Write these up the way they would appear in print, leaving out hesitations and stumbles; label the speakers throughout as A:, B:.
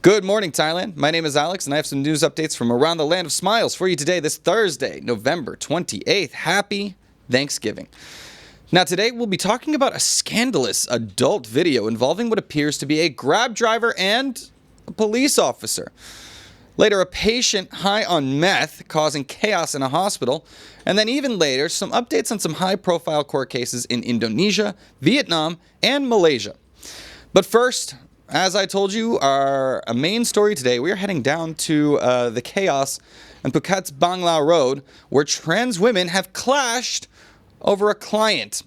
A: Good morning, Thailand. My name is Alex, and I have some news updates from around the land of smiles for you today, this Thursday, November 28th. Happy Thanksgiving. Now, today we'll be talking about a scandalous adult video involving what appears to be a Grab driver and a police officer. Later, a patient high on meth causing chaos in a hospital. And then even later, some updates on some high-profile court cases in Indonesia, Vietnam, and Malaysia. But first, as I told you, our main story today, we are heading down to the chaos on Phuket's Bangla Road, where trans women have clashed over a client.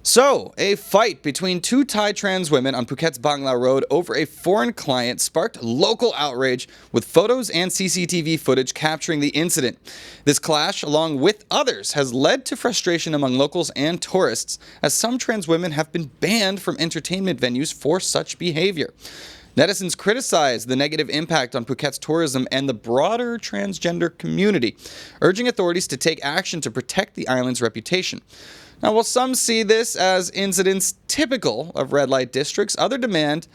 A: So, a fight between two Thai trans women on Phuket's Bangla Road over a foreign client sparked local outrage, with photos and CCTV footage capturing the incident. This clash, along with others, has led to frustration among locals and tourists, as some trans women have been banned from entertainment venues for such behavior. Netizens criticized the negative impact on Phuket's tourism and the broader transgender community, urging authorities to take action to protect the island's reputation. Now, while some see this as incidents typical of red light districts, others demand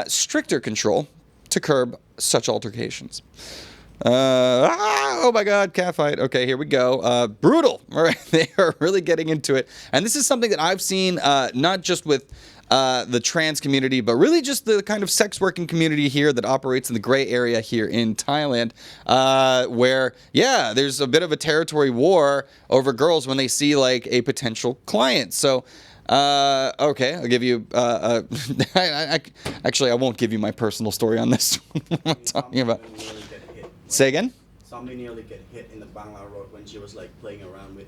A: stricter control to curb such altercations. Oh my God, catfight. Okay, here we go. Brutal. All right, they are really getting into it. And this is something that I've seen not just with the trans community, but really just the kind of sex working community here that operates in the gray area here in Thailand, where, yeah, there's a bit of a territory war over girls when they see like a potential client. So, okay, I'll give you, actually, I won't give you my personal story on this. What I'm talking about. Say again?
B: Somebody nearly get hit in the Bangla Road when she was like playing around with.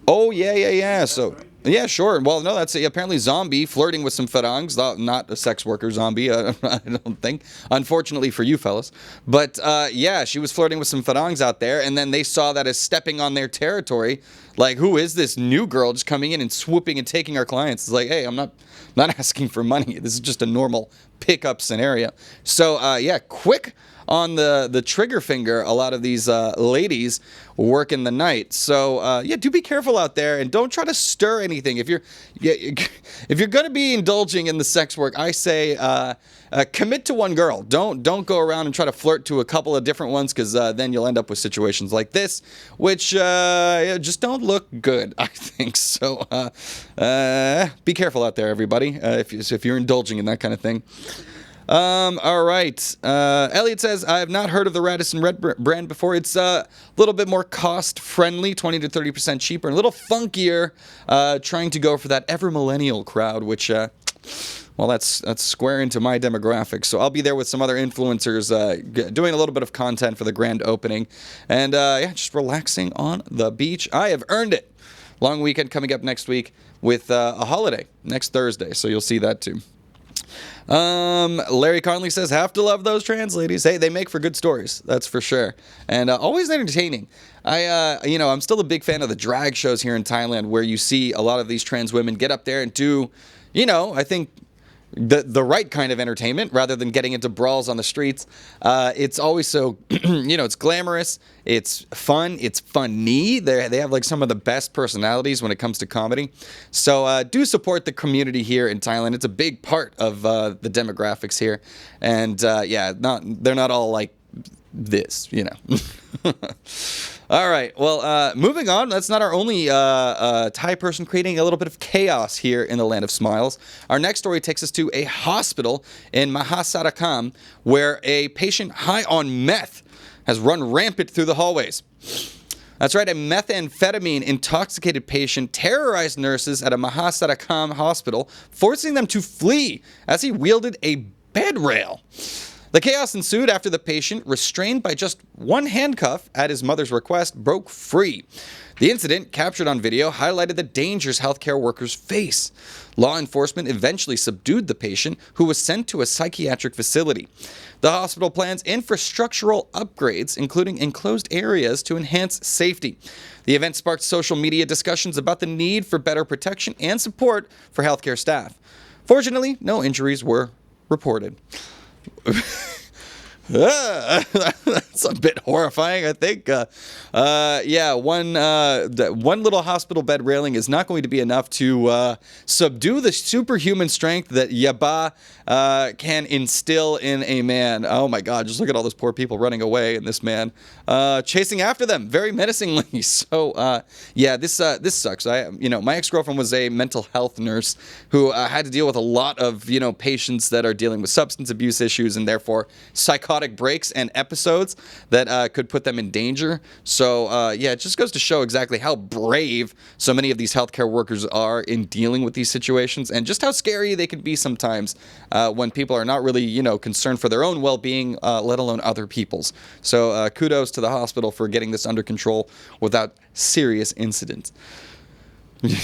A: Oh, yeah. So, yeah, sure. Well, no, that's apparently zombie flirting with some farangs, not a sex worker zombie, I don't think. Unfortunately for you fellas. But, yeah, she was flirting with some farangs out there, and then they saw that as stepping on their territory. Like, who is this new girl just coming in and swooping and taking our clients? It's like, hey, I'm not asking for money. This is just a normal pickup scenario. So, yeah, quick on the trigger finger, a lot of these ladies work in the night. So yeah, do be careful out there and don't try to stir anything. If you're going to be indulging in the sex work, I say commit to one girl. Don't go around and try to flirt to a couple of different ones, because then you'll end up with situations like this, which just don't look good, I think. So be careful out there, everybody, if you're indulging in that kind of thing. All right. Elliot says, I have not heard of the Radisson Red brand before. It's a little bit more cost-friendly, 20 to 30% cheaper, and a little funkier, trying to go for that ever-millennial crowd, which, well, that's square into my demographic. So I'll be there with some other influencers, doing a little bit of content for the grand opening, and, yeah, just relaxing on the beach. I have earned it. Long weekend coming up next week with a holiday next Thursday, so you'll see that too. Larry Conley says, have to love those trans ladies. Hey, they make for good stories, that's for sure. And always entertaining. I'm still a big fan of the drag shows here in Thailand, where you see a lot of these trans women get up there and do, I think the right kind of entertainment rather than getting into brawls on the streets. It's always so, it's glamorous, it's fun, it's funny. They have like some of the best personalities when it comes to comedy. So do support the community here in Thailand. It's a big part of the demographics here. And yeah, they're not all like this, All right, well, moving on. That's not our only Thai person creating a little bit of chaos here in the land of smiles. Our next story takes us to a hospital in Mahasarakam, where a patient high on meth has run rampant through the hallways. That's right, a methamphetamine intoxicated patient terrorized nurses at a Mahasarakam hospital, forcing them to flee as he wielded a bed rail. The chaos ensued after the patient, restrained by just one handcuff at his mother's request, broke free. The incident, captured on video, highlighted the dangers healthcare workers face. Law enforcement eventually subdued the patient, who was sent to a psychiatric facility. The hospital plans infrastructural upgrades, including enclosed areas to enhance safety. The event sparked social media discussions about the need for better protection and support for healthcare staff. Fortunately, no injuries were reported. That's It's a bit horrifying, I think. One little hospital bed railing is not going to be enough to subdue the superhuman strength that Yaba can instill in a man. Oh my God, just look at all those poor people running away and this man chasing after them very menacingly. So, this sucks. My ex-girlfriend was a mental health nurse who had to deal with a lot of, patients that are dealing with substance abuse issues and therefore psychotic breaks and episodes that could put them in danger. So, it just goes to show exactly how brave so many of these healthcare workers are in dealing with these situations and just how scary they can be sometimes when people are not really, concerned for their own well-being, let alone other people's. So, kudos to the hospital for getting this under control without serious incidents. You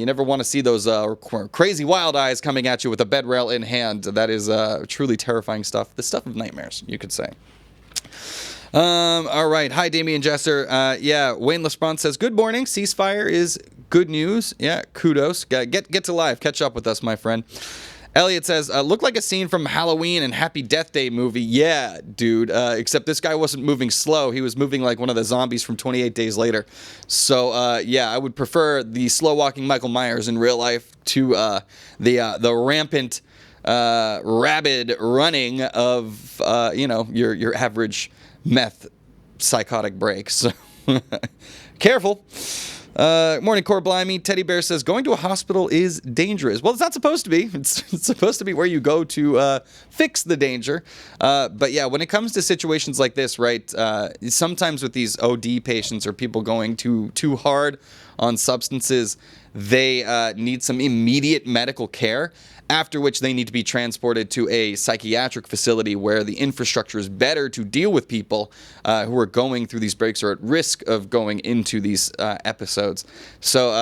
A: never want to see those crazy wild eyes coming at you with a bed rail in hand. That is truly terrifying stuff. The stuff of nightmares, you could say. All right. Hi, Damian Jesser. Wayne Lesprant says, good morning. Ceasefire is good news. Yeah, kudos. Get to live. Catch up with us, my friend. Elliot says, looked like a scene from Halloween and Happy Death Day movie. Yeah, dude. Except this guy wasn't moving slow. He was moving like one of the zombies from 28 Days Later. So, I would prefer the slow-walking Michael Myers in real life to the rampant, rabid running of, your average meth psychotic break. So, careful. Morning, Core Blimey. Teddy Bear says, going to a hospital is dangerous. Well, it's not supposed to be. It's supposed to be where you go to fix the danger. But when it comes to situations like this, right, sometimes with these OD patients or people going too hard on substances, they need some immediate medical care, after which they need to be transported to a psychiatric facility where the infrastructure is better to deal with people who are going through these breaks or at risk of going into these episodes. So,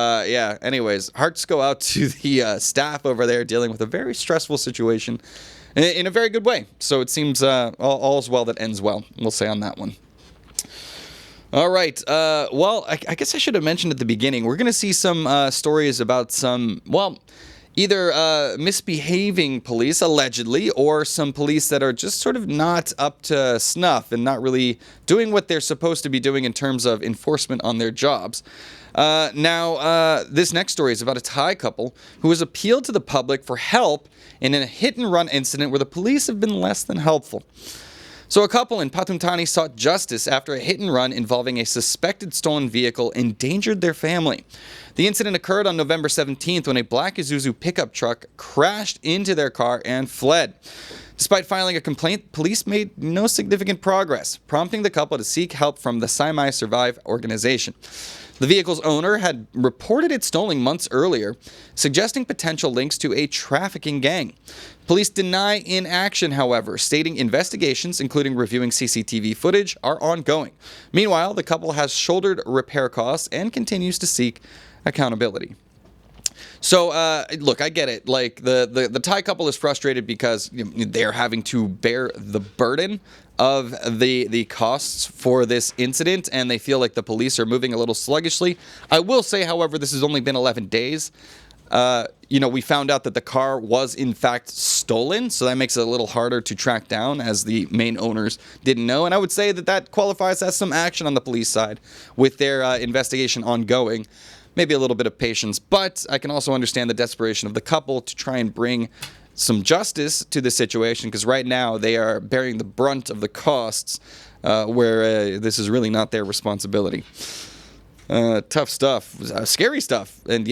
A: anyways, hearts go out to the staff over there dealing with a very stressful situation in a very good way. So it seems all's well that ends well, we'll say on that one. All right. I guess I should have mentioned at the beginning, we're going to see some stories about some, either misbehaving police, allegedly, or some police that are just sort of not up to snuff and not really doing what they're supposed to be doing in terms of enforcement on their jobs. This next story is about a Thai couple who has appealed to the public for help in a hit-and-run incident where the police have been less than helpful. So a couple in Pathum Thani sought justice after a hit-and-run involving a suspected stolen vehicle endangered their family. The incident occurred on November 17th when a black Isuzu pickup truck crashed into their car and fled. Despite filing a complaint, police made no significant progress, prompting the couple to seek help from the Saimai Survive organization. The vehicle's owner had reported it stolen months earlier, suggesting potential links to a trafficking gang. Police deny inaction, however, stating investigations, including reviewing CCTV footage, are ongoing. Meanwhile, the couple has shouldered repair costs and continues to seek accountability. So, look, I get it. Like, the Thai couple is frustrated because they're having to bear the burden of the costs for this incident, and they feel like the police are moving a little sluggishly. I will say, however, this has only been 11 days. We found out that the car was, in fact, stolen, so that makes it a little harder to track down, as the main owners didn't know. And I would say that qualifies as some action on the police side with their investigation ongoing. Maybe a little bit of patience, but I can also understand the desperation of the couple to try and bring some justice to the situation, because right now they are bearing the brunt of the costs where this is really not their responsibility. Tough stuff, scary stuff, and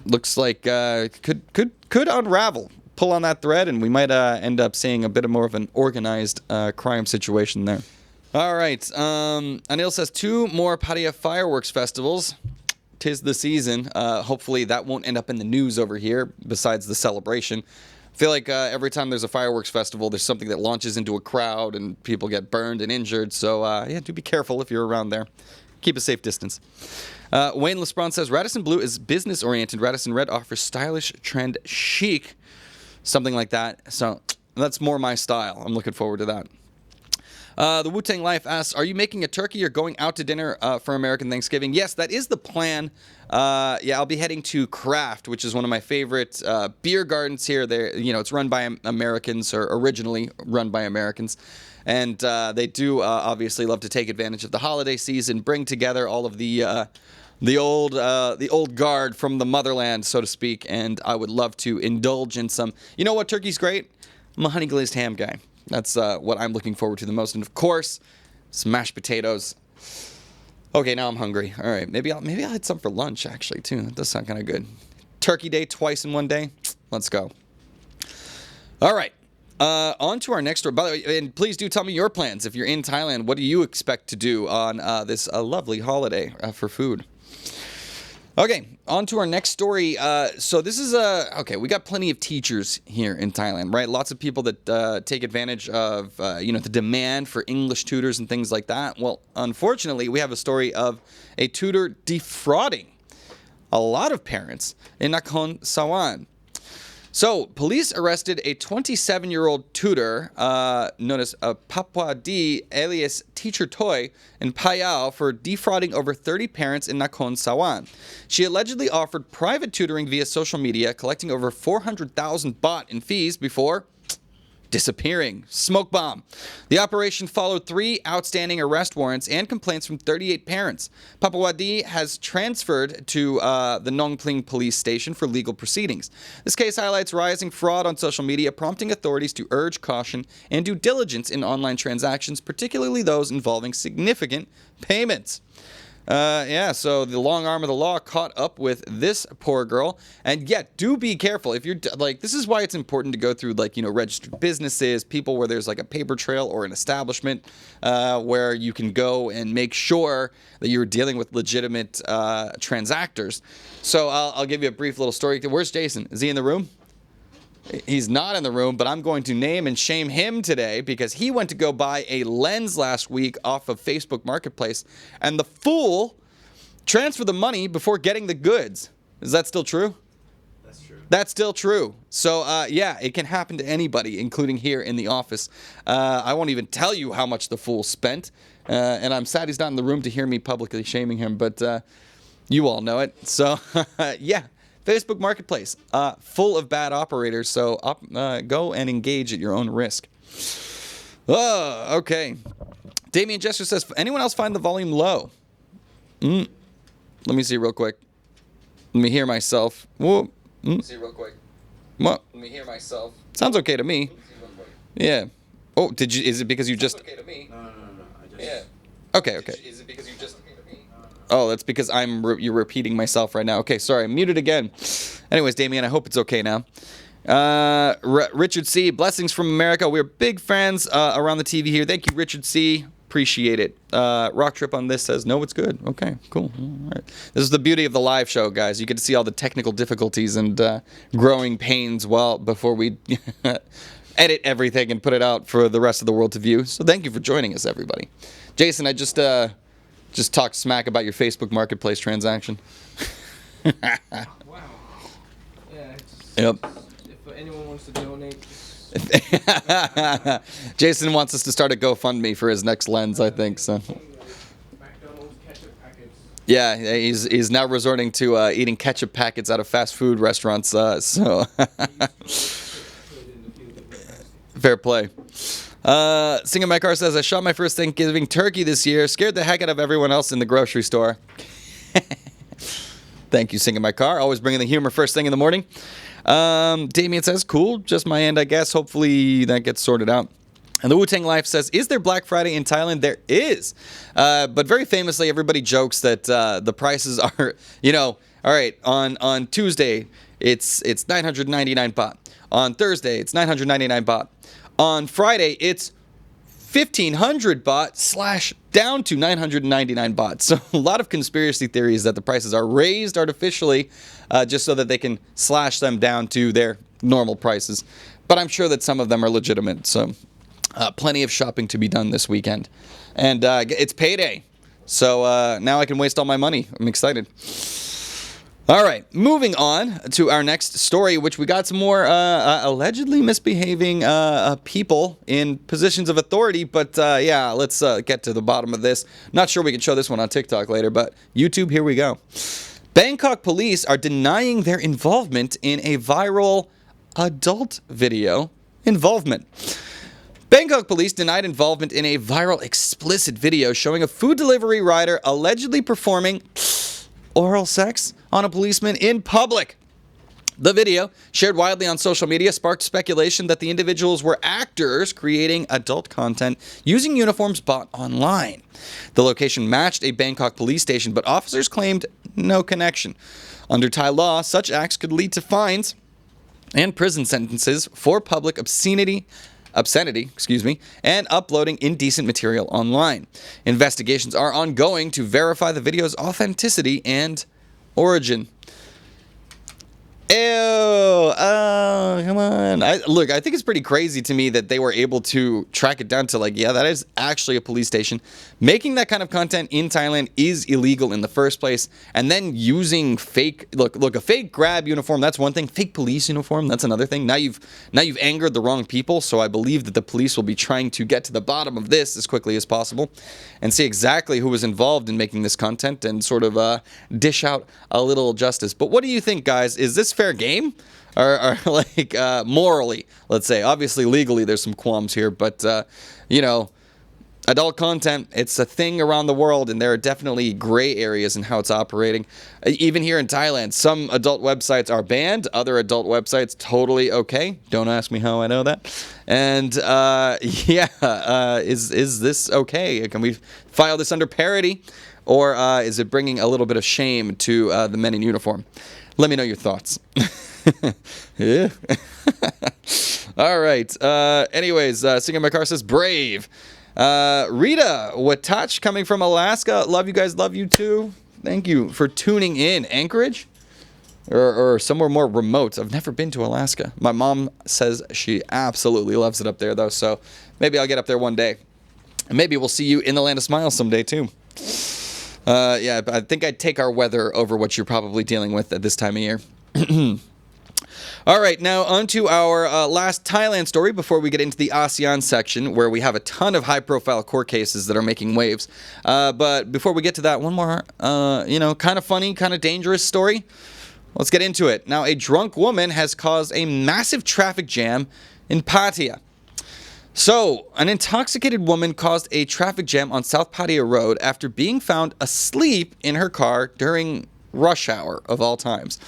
A: looks like could unravel. Pull on that thread, and we might end up seeing a bit more of an organized crime situation there. All right, Anil says 2 more Pattaya fireworks festivals. 'Tis the season. Hopefully that won't end up in the news over here, besides the celebration. I feel like every time there's a fireworks festival, there's something that launches into a crowd and people get burned and injured. So, do be careful if you're around there. Keep a safe distance. Wayne Lesprant says, Radisson Blue is business-oriented. Radisson Red offers stylish, trend, chic. Something like that. So, that's more my style. I'm looking forward to that. The Wu-Tang Life asks, are you making a turkey or going out to dinner for American Thanksgiving? Yes, that is the plan. Yeah, I'll be heading to Craft, which is one of my favorite beer gardens here. It's run by Americans, or originally run by Americans. And they do obviously love to take advantage of the holiday season, bring together all of the old guard from the motherland, so to speak. And I would love to indulge in some. You know what? Turkey's great. I'm a honey glazed ham guy. That's what I'm looking forward to the most. And of course, some mashed potatoes. Okay, now I'm hungry. All right, maybe I'll hit some for lunch actually too. That does sound kind of good. Turkey day twice in one day. Let's go. All right. On to our next story. By the way, and please do tell me your plans. If you're in Thailand, what do you expect to do on this lovely holiday for food? Okay, on to our next story. So this is okay, we got plenty of teachers here in Thailand, right? Lots of people that take advantage of, the demand for English tutors and things like that. Well, unfortunately, we have a story of a tutor defrauding a lot of parents in Nakhon Sawan. So, police arrested a 27-year-old tutor known as Papua D, alias Teacher Toy, in Payao for defrauding over 30 parents in Nakhon Sawan. She allegedly offered private tutoring via social media, collecting over 400,000 baht in fees before disappearing. Smoke bomb. The operation followed 3 outstanding arrest warrants and complaints from 38 parents. Papawadi has transferred to the Nongpling police station for legal proceedings. This case highlights rising fraud on social media, prompting authorities to urge caution and due diligence in online transactions, particularly those involving significant payments. So the long arm of the law caught up with this poor girl. And yet, do be careful. If you're this is why it's important to go through registered businesses, people where there's like a paper trail or an establishment where you can go and make sure that you're dealing with legitimate transactors. So I'll give you a brief little story. Where's Jason? Is he in the room? He's not in the room, but I'm going to name and shame him today because he went to go buy a lens last week off of Facebook Marketplace, and the fool transferred the money before getting the goods. Is that still true?
B: That's true.
A: That's still true. So, it can happen to anybody, including here in the office. I won't even tell you how much the fool spent, and I'm sad he's not in the room to hear me publicly shaming him, but you all know it. So, yeah. Facebook Marketplace, full of bad operators, so go and engage at your own risk. Okay. Damien Jester says, anyone else find the volume low? Let me see real quick. Let me hear myself. Whoa. See real quick. What? Let me hear myself. Sounds okay to me. Yeah. Oh, is it because you just... okay to me.
B: No.
A: Yeah. Okay. Is it because you just... Oh, that's because you're repeating myself right now. Okay, sorry, I'm muted again. Anyways, Damien, I hope it's okay now. Richard C., blessings from America. We're big fans around the TV here. Thank you, Richard C. Appreciate it. Rock Trip on this says, no, it's good. Okay, cool. All right. This is the beauty of the live show, guys. You get to see all the technical difficulties and growing pains before we edit everything and put it out for the rest of the world to view. So thank you for joining us, everybody. Jason, I just talk smack about your Facebook Marketplace transaction.
C: Wow. Yeah.
A: Yep.
C: If anyone wants to donate.
A: Jason wants us to start a GoFundMe for his next lens, I think. So.
C: McDonald's ketchup packets.
A: Yeah, he's now resorting to eating ketchup packets out of fast food restaurants. Fair play. Singing My Car says, I shot my first Thanksgiving turkey this year. Scared the heck out of everyone else in the grocery store. Thank you, Singing My Car. Always bringing the humor first thing in the morning. Damien says, cool. Just my end, I guess. Hopefully that gets sorted out. And the Wu-Tang Life says, is there Black Friday in Thailand? There is. But very famously, everybody jokes that the prices are, all right, on Tuesday, it's 999 baht. On Thursday, it's 999 baht. On Friday, it's 1,500 baht / down to 999 baht. So a lot of conspiracy theories that the prices are raised artificially just so that they can slash them down to their normal prices. But I'm sure that some of them are legitimate. So plenty of shopping to be done this weekend. And it's payday. So now I can waste all my money. I'm excited. All right, moving on to our next story, which we got some more allegedly misbehaving people in positions of authority. But yeah, let's get to the bottom of this. Not sure we can show this one on TikTok later, but YouTube, here we go. Bangkok police are denying their involvement in a viral adult video involvement. Bangkok police denied involvement in a viral explicit video showing a food delivery rider allegedly performing oral sex on a policeman in public. The video, shared widely on social media, sparked speculation that the individuals were actors creating adult content using uniforms bought online. The location matched a Bangkok police station, but officers claimed no connection. Under Thai law, such acts could lead to fines and prison sentences for public obscenity, and uploading indecent material online. Investigations are ongoing to verify the video's authenticity and origin. Ew, oh, come on. I think it's pretty crazy to me that they were able to track it down to that is actually a police station. Making that kind of content in Thailand is illegal in the first place. And then using a fake grab uniform, that's one thing. Fake police uniform, that's another thing. Now you've angered the wrong people. So I believe that the police will be trying to get to the bottom of this as quickly as possible and see exactly who was involved in making this content and sort of dish out a little justice. But what do you think, guys? Is this fair game? Or morally, let's say. Obviously, legally, there's some qualms here, but, adult content, it's a thing around the world, and there are definitely gray areas in how it's operating. Even here in Thailand, some adult websites are banned, other adult websites totally okay. Don't ask me how I know that. And, is this okay? Can we file this under parody? Or is it bringing a little bit of shame to the men in uniform? Let me know your thoughts. Yeah. All right. Anyways, Singing My Car says, brave. Rita Watach coming from Alaska. Love you guys. Love you too. Thank you for tuning in. Anchorage? Or somewhere more remote. I've never been to Alaska. My mom says she absolutely loves it up there, though. So maybe I'll get up there one day. And maybe we'll see you in the Land of Smiles someday, too. Yeah, I think I'd take our weather over what you're probably dealing with at this time of year. All right, now on to our last Thailand story before we get into the ASEAN section, where we have a ton of high-profile court cases that are making waves. But before we get to that, one more, kind of funny, kind of dangerous story. Let's get into it. Now, a drunk woman has caused a massive traffic jam in Pattaya. So, an intoxicated woman caused a traffic jam on South Pattaya Road after being found asleep in her car during rush hour of all times.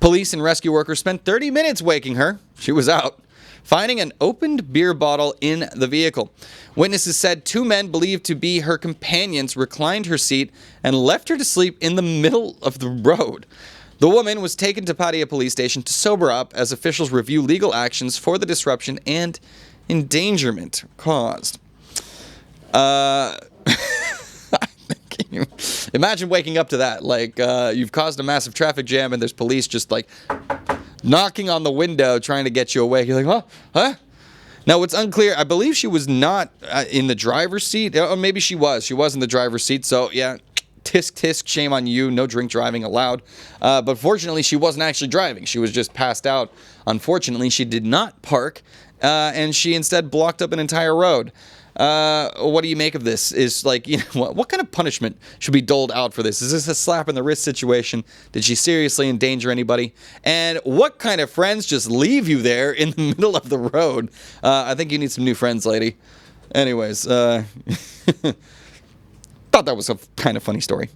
A: Police and rescue workers spent 30 minutes waking her. She was out, finding an opened beer bottle in the vehicle. Witnesses said two men believed to be her companions reclined her seat and left her to sleep in the middle of the road. The woman was taken to Pattaya police station to sober up as officials review legal actions for the disruption and endangerment caused. Imagine waking up to that. You've caused a massive traffic jam and there's police just knocking on the window trying to get you awake. You're like, huh? Now, it's unclear. I believe she was not in the driver's seat. Or maybe she was. She was in the driver's seat. So, yeah, tisk, tisk, shame on you. No drink driving allowed. But fortunately, she wasn't actually driving. She was just passed out. Unfortunately, she did not park. And she instead blocked up an entire road. What do you make of this? What kind of punishment should be doled out for this? Is this a slap in the wrist situation? Did she seriously endanger anybody? And what kind of friends just leave you there in the middle of the road? I think you need some new friends, lady. Anyways, thought that was a kind of funny story.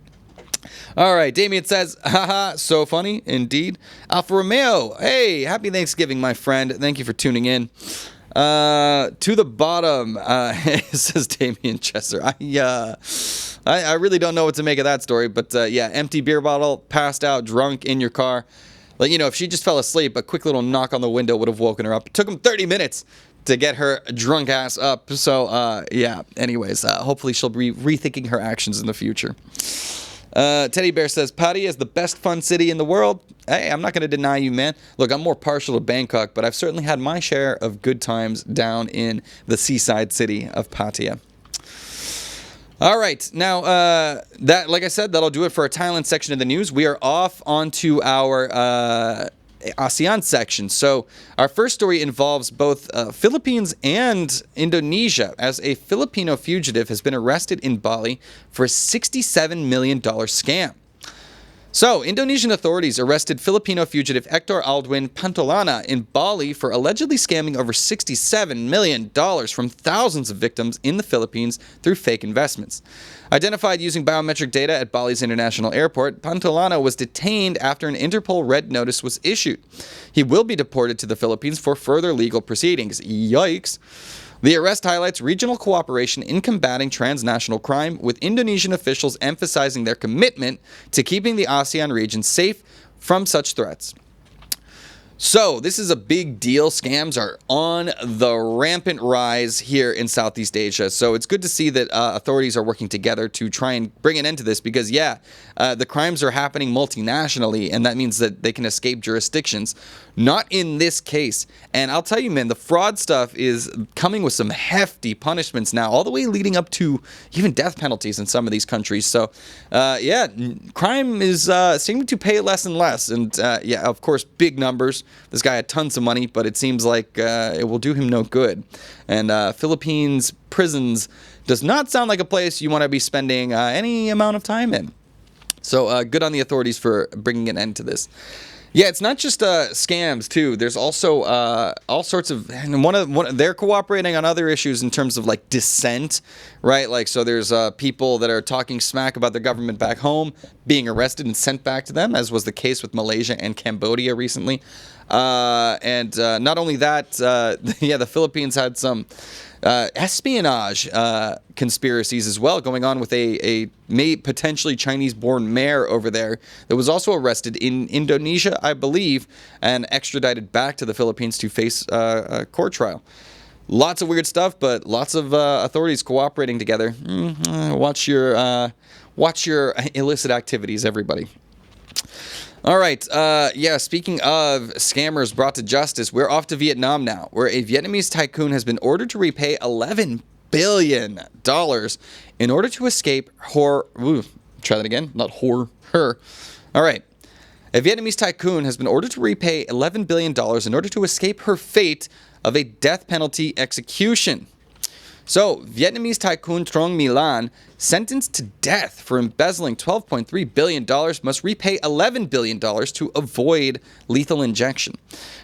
A: All right, Damien says, haha, so funny, indeed. Alfa Romeo, hey, happy Thanksgiving, my friend. Thank you for tuning in. To the bottom, says Damien Chesser. I really don't know what to make of that story, but empty beer bottle, passed out, drunk in your car. If she just fell asleep, a quick little knock on the window would have woken her up. It took him 30 minutes to get her drunk ass up. So, anyways, hopefully she'll be rethinking her actions in the future. Teddy Bear says, Pattaya is the best fun city in the world. Hey, I'm not going to deny you, man. Look, I'm more partial to Bangkok, but I've certainly had my share of good times down in the seaside city of Pattaya. All right. Now, that, like I said, that'll do it for our Thailand section of the news. We are off onto our ASEAN section. So our first story involves both Philippines and Indonesia, as a Filipino fugitive has been arrested in Bali for a $67 million scam. So, Indonesian authorities arrested Filipino fugitive Hector Aldwin Pantolana in Bali for allegedly scamming over $67 million from thousands of victims in the Philippines through fake investments. Identified using biometric data at Bali's international airport, Pantolana was detained after an Interpol red notice was issued. He will be deported to the Philippines for further legal proceedings. Yikes. The arrest highlights regional cooperation in combating transnational crime, with Indonesian officials emphasizing their commitment to keeping the ASEAN region safe from such threats. So, this is a big deal. Scams are on the rampant rise here in Southeast Asia. So, it's good to see that authorities are working together to try and bring an end to this because, the crimes are happening multinationally, and that means that they can escape jurisdictions. Not in this case. And I'll tell you, man, the fraud stuff is coming with some hefty punishments now, all the way leading up to even death penalties in some of these countries. So, crime is seeming to pay less and less. And, of course, big numbers. This guy had tons of money, but it seems like it will do him no good. And Philippines prisons does not sound like a place you want to be spending any amount of time in. So good on the authorities for bringing an end to this. Yeah, it's not just scams too. There's also all sorts of they're cooperating on other issues in terms of like dissent, right? Like, so there's people that are talking smack about their government back home being arrested and sent back to them, as was the case with Malaysia and Cambodia recently. And not only that, the Philippines had some espionage conspiracies as well going on with a potentially Chinese-born mayor over there that was also arrested in Indonesia, I believe, and extradited back to the Philippines to face a court trial. Lots of weird stuff, but lots of authorities cooperating together. Watch your illicit activities, everybody. All right. Speaking of scammers brought to justice, we're off to Vietnam now, where a Vietnamese tycoon has been ordered to repay $11 billion in order to escape her. Try that again. Not her. All right. A Vietnamese tycoon has been ordered to repay $11 billion in order to escape her fate of a death penalty execution. So, Vietnamese tycoon Trong My Lan, sentenced to death for embezzling $12.3 billion, must repay $11 billion to avoid lethal injection.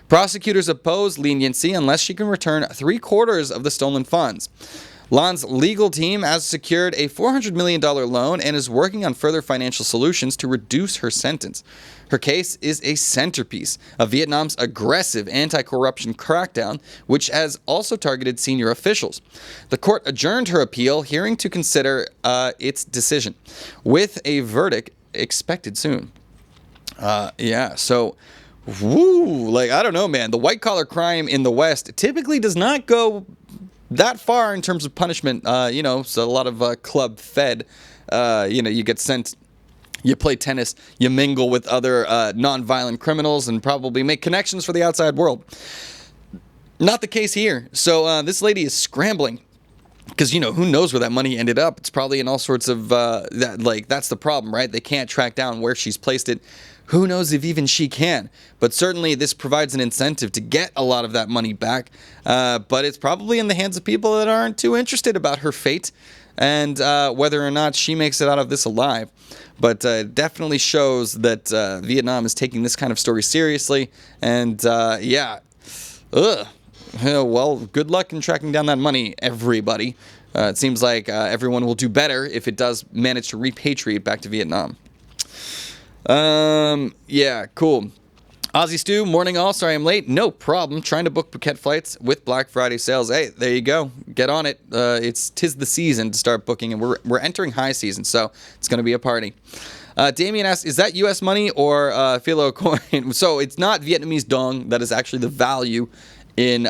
A: Prosecutors oppose leniency unless she can return 3/4 of the stolen funds. Lan's legal team has secured a $400 million loan and is working on further financial solutions to reduce her sentence. Her case is a centerpiece of Vietnam's aggressive anti-corruption crackdown, which has also targeted senior officials. The court adjourned her appeal hearing to consider its decision, with a verdict expected soon. I don't know, man. The white-collar crime in the West typically does not go that far in terms of punishment. So a lot of club fed. You get sent. You play tennis, you mingle with other non-violent criminals, and probably make connections for the outside world. Not the case here. So this lady is scrambling because, who knows where that money ended up. It's probably in all sorts of, that's the problem, right? They can't track down where she's placed it. Who knows if even she can? But certainly this provides an incentive to get a lot of that money back. But it's probably in the hands of people that aren't too interested about her fate and whether or not she makes it out of this alive. But it definitely shows that Vietnam is taking this kind of story seriously. And well, good luck in tracking down that money, everybody. It seems like everyone will do better if it does manage to repatriate back to Vietnam. Cool. Aussie Stew, morning all. Sorry I'm late. No problem. Trying to book Phuket flights with Black Friday sales. Hey, there you go. Get on it. Tis the season to start booking, and we're entering high season, so it's going to be a party. Damien asks, is that U.S. money or philo coin? So it's not Vietnamese dong. That is actually the value in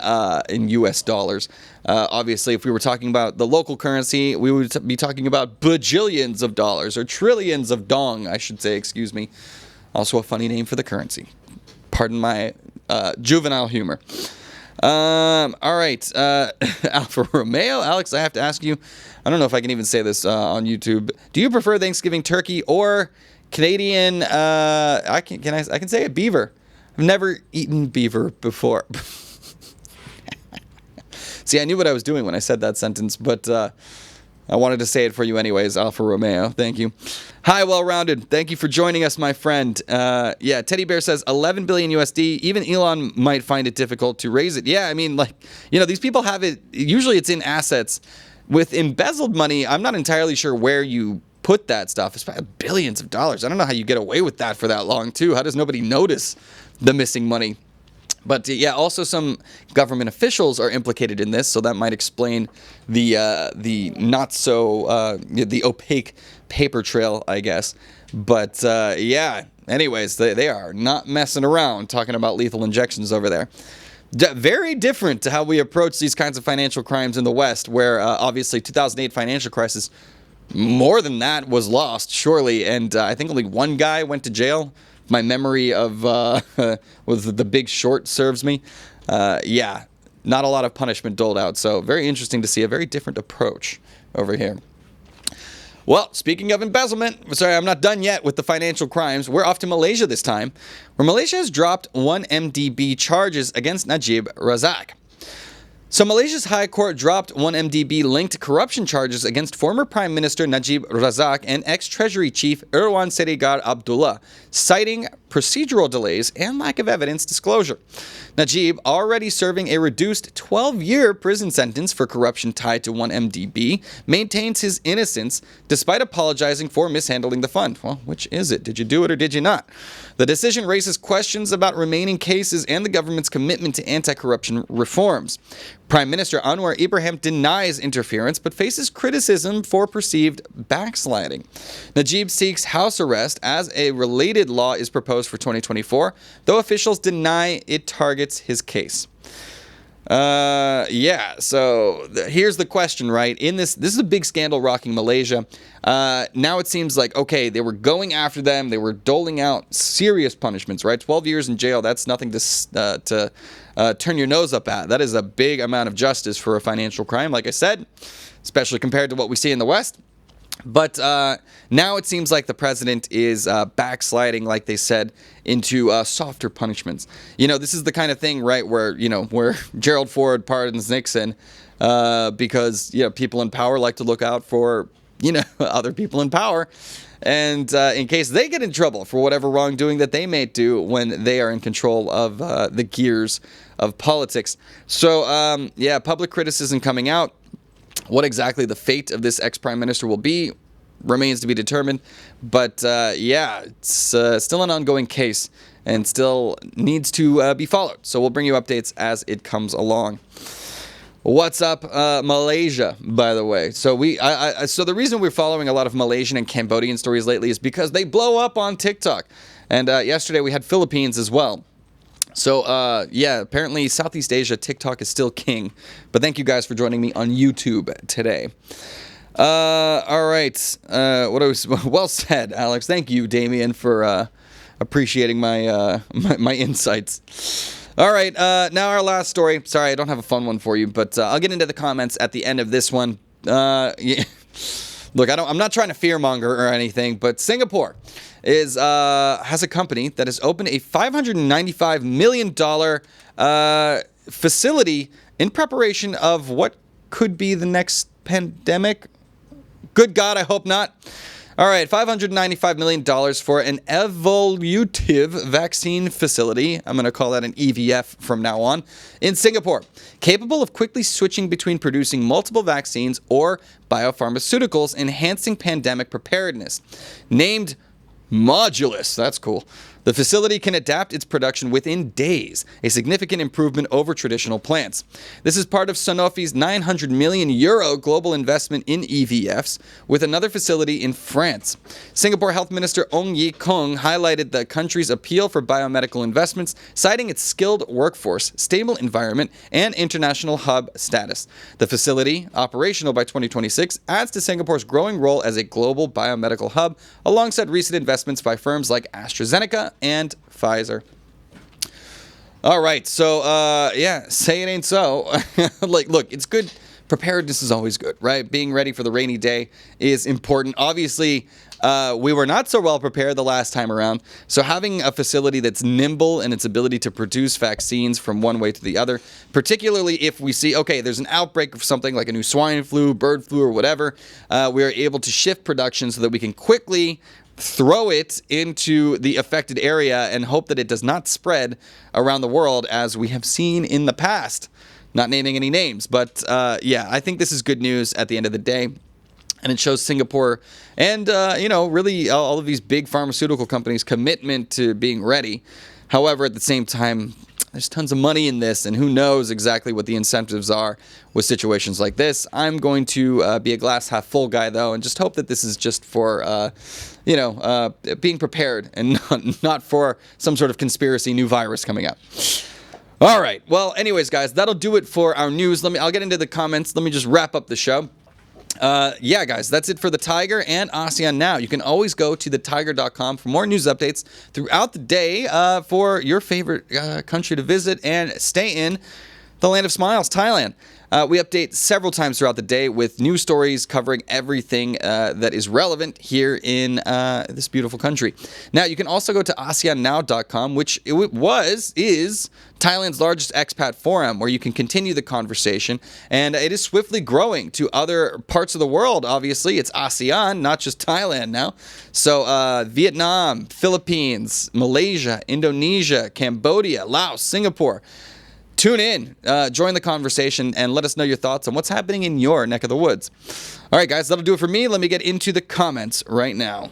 A: U.S. dollars. Obviously, if we were talking about the local currency, we would be talking about bajillions of dollars, or trillions of dong, I should say, excuse me. Also a funny name for the currency. Pardon my juvenile humor. All right. Alfa Romeo. Alex, I have to ask you. I don't know if I can even say this on YouTube. Do you prefer Thanksgiving turkey or Canadian? I can say it. Beaver. I've never eaten beaver before. See, I knew what I was doing when I said that sentence, but I wanted to say it for you anyways, Alfa Romeo. Thank you. Hi, Well-Rounded. Thank you for joining us, my friend. Yeah, Teddy Bear says 11 billion USD. Even Elon might find it difficult to raise it. Yeah, I mean, like, these people have it. Usually it's in assets. With embezzled money, I'm not entirely sure where you put that stuff. It's billions of dollars. I don't know how you get away with that for that long, too. How does nobody notice the missing money? But yeah, also some government officials are implicated in this, so that might explain the not so the opaque paper trail, I guess. But yeah, anyways, they are not messing around talking about lethal injections over there. Very different to how we approach these kinds of financial crimes in the West, where obviously 2008 financial crisis, more than that was lost, surely, and I think only one guy went to jail. My memory of was The Big Short serves me. Yeah, not a lot of punishment doled out, so very interesting to see a very different approach over here. Well, speaking of embezzlement, sorry, I'm not done yet with the financial crimes. We're off to Malaysia this time, where Malaysia has dropped 1 MDB charges against Najib Razak. So Malaysia's High Court dropped 1 MDB linked corruption charges against former Prime Minister Najib Razak and ex-Treasury Chief Irwan Serigar Abdullah, citing procedural delays and lack of evidence disclosure. Najib, already serving a reduced 12-year prison sentence for corruption tied to 1 MDB, maintains his innocence despite apologizing for mishandling the fund. Well, which is it? Did you do it or did you not? The decision raises questions about remaining cases and the government's commitment to anti-corruption reforms. Prime Minister Anwar Ibrahim denies interference but faces criticism for perceived backsliding. Najib seeks house arrest as a related law is proposed for 2024, though officials deny it targets his case. Yeah, so here's the question, right? This is a big scandal rocking Malaysia. Now it seems like, okay, they were going after them. They were doling out serious punishments, right? 12 years in jail, that's nothing to turn your nose up at. That is a big amount of justice for a financial crime, like I said, especially compared to what we see in the West. But now it seems like the president is backsliding, like they said, into softer punishments. This is the kind of thing, right, where Gerald Ford pardons Nixon because people in power like to look out for other people in power, and in case they get in trouble for whatever wrongdoing that they may do when they are in control of the gears of politics. So yeah, public criticism coming out. What exactly the fate of this ex-prime minister will be remains to be determined. But yeah, it's still an ongoing case and still needs to be followed. So we'll bring you updates as it comes along. What's up, Malaysia, by the way? So so the reason we're following a lot of Malaysian and Cambodian stories lately is because they blow up on TikTok. And yesterday we had Philippines as well. So, yeah, apparently Southeast Asia, TikTok is still king. But thank you guys for joining me on YouTube today. All right. Well said, Alex. Thank you, Damien, for appreciating my my insights. All right. Now our last story. Sorry, I don't have a fun one for you, but I'll get into the comments at the end of this one. Yeah. Look, I'm not trying to fearmonger or anything, but Singapore has a company that has opened a $595 million facility in preparation of what could be the next pandemic. Good God, I hope not. All right, $595 million for an evolutive vaccine facility. I'm going to call that an EVF from now on, in Singapore, capable of quickly switching between producing multiple vaccines or biopharmaceuticals, enhancing pandemic preparedness. Named Modulus, that's cool. The facility can adapt its production within days, a significant improvement over traditional plants. This is part of Sanofi's €900 million global investment in EVFs, with another facility in France. Singapore Health Minister Ong Ye Kung highlighted the country's appeal for biomedical investments, citing its skilled workforce, stable environment, and international hub status. The facility, operational by 2026, adds to Singapore's growing role as a global biomedical hub, alongside recent investments by firms like AstraZeneca and Pfizer. All right. So, yeah, say it ain't so. Like, look, it's good. Preparedness is always good, right? Being ready for the rainy day is important. Obviously, we were not so well prepared the last time around. So having a facility that's nimble in its ability to produce vaccines from one way to the other, particularly if we see, okay, there's an outbreak of something like a new swine flu, bird flu, or whatever, we are able to shift production so that we can quickly throw it into the affected area and hope that it does not spread around the world as we have seen in the past. Not naming any names, but yeah, I think this is good news at the end of the day. And it shows Singapore and, really all of these big pharmaceutical companies' commitment to being ready. However, at the same time, there's tons of money in this, and who knows exactly what the incentives are with situations like this. I'm going to be a glass half full guy, though, and just hope that this is just for, being prepared and not for some sort of conspiracy new virus coming out. All right. Well, anyways, guys, that'll do it for our news. I'll get into the comments. Let me just wrap up the show. Yeah, guys, that's it for the Thaiger and ASEAN Now. You can always go to thethaiger.com for more news updates throughout the day for your favorite country to visit and stay in the land of smiles, Thailand. We update several times throughout the day with news stories covering everything that is relevant here in this beautiful country. Now, you can also go to ASEANnow.com, which is Thailand's largest expat forum, where you can continue the conversation, and it is swiftly growing to other parts of the world. Obviously, it's ASEAN, not just Thailand now. So Vietnam, Philippines, Malaysia, Indonesia, Cambodia, Laos, Singapore. Tune in, join the conversation, and let us know your thoughts on what's happening in your neck of the woods. All right, guys, that'll do it for me. Let me get into the comments right now.